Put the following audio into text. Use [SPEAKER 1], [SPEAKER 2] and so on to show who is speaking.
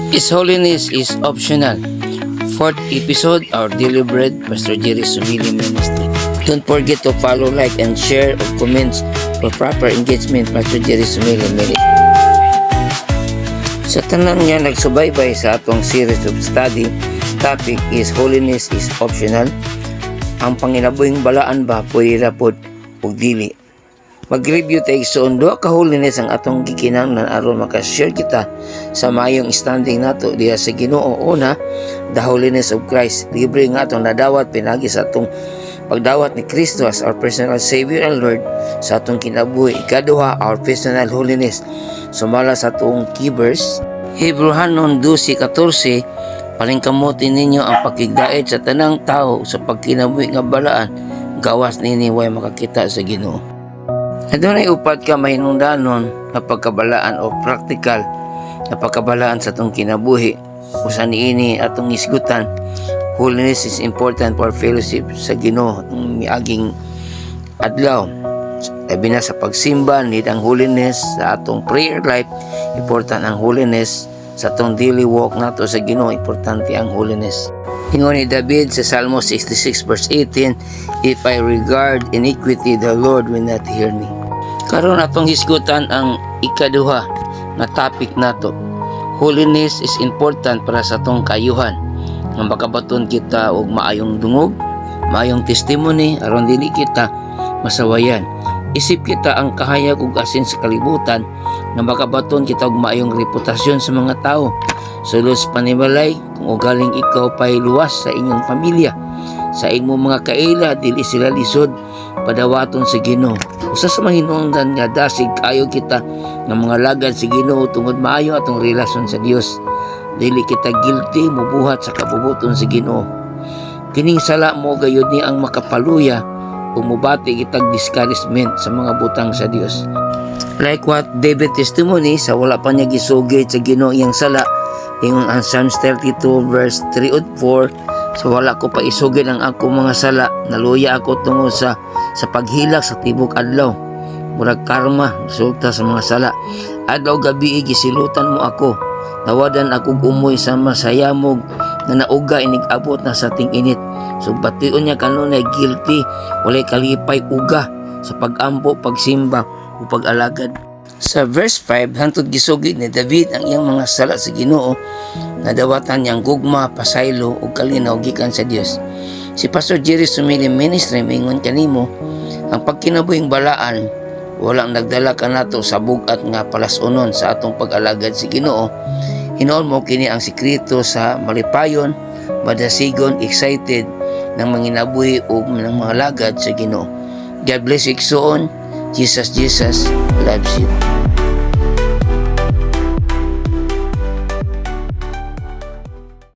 [SPEAKER 1] His holiness is optional. Fourth episode, our daily bread, Pastor Jerry Sumili Ministry. Don't forget to follow, like, and share or comments for proper engagement, Pastor Jerry Sumili Ministry. Sa tanan nga nagsubaybay sa atong series of study, topic is holiness is optional. Ang panginabuhing balaan ba pwede rapod o dili. Mag-review tayo sa duha ka holiness ang atong gikinahanglan aron makashare kita sa mayong standing nato diha sa Ginoo. Una, the holiness of Christ. Libre nga atong nadawat pinagi sa atong pagdawat ni Kristo as our personal Savior and Lord sa atong kinabuhi. Ikaduha, our personal holiness. Sumala sa atong key verse, Hebrehanon 12:14, palingkamutin ninyo ang pakigdait sa tanang tao sa pagkinabuhi nga balaan, gawas nini way makakita sa Ginoo. Adunay upat ka mahinungdanon na pagkabalaan o practical na pagkabalaan sa atong kinabuhi. Usa niini atong isgutan, holiness is important for fellowship sa Ginoo ang miaging adlaw. Labi na sa pagsimba, need ang holiness sa atong prayer life, important ang holiness sa atong daily walk nato sa Ginoo, importante ang holiness. Ingon ni David sa Salmo 66 verse 18, "If I regard iniquity, the Lord will not hear me." Karon atong hisgutan ang ikaduha nga topic nato. Holiness is important para sa atong kayuhan. Nga makabaton kita og maayong dungog, maayong testimony aron dili kita masawayan. Isip kita ang kahayag ug asin sa kalibutan nga makabaton kita og maayong reputasyon sa mga tao. Sulos panimalay kung ugaling ikaw pay luwas sa inyong pamilya. Sa imong mga kaila dili sila lisod padawaton sa Ginoo. Usa sa mahinungdan nga dasig kayo kita nga mga lagad sa Ginoo tungod maayo atong relasyon sa Dios. Dili kita guilty mubuhat sa kabubuton sa Ginoo. Kining sala mo gayud ni ang makapaluya ug mubati kitag discouragement sa mga butang sa Dios. Like what David testimony sa wala pa niya gisugid sa Ginoo iyang sala, ingon ang Psalms 32 verse 3 ug 4, so wala ko pa isugid ang ako mga sala, naluya ako tungod sa paghilak sa tibok adlaw. Murag karma resulta sa mga sala. Adlaw gabi gisilutan mo ako, nawadan ako umoy sa masayamog na nauga inig-abot na sa ting init. So bation niya kanunay guilty, walay kalipay uga sa pag-ampo, pagsimba o pag-alagad. Sa verse 5, hantod gisugid ni David ang iyang mga sala sa Ginoo, nadawatan niyang gugma, pasaylo ug kalinaw gikan sa Dios. Si Pastor Jerry Sumili Ministry mingon kanimo, ang pagkinabuhing balaan walang nagdala kanato sa bugat nga palasunon sa atong pag-alagad sa Ginoo. Hinuon mo kini ang sikreto sa malipayon, madasigon, excited ng manginabuhi ug ng mga lagad sa Ginoo. God bless you, Jesus loves you.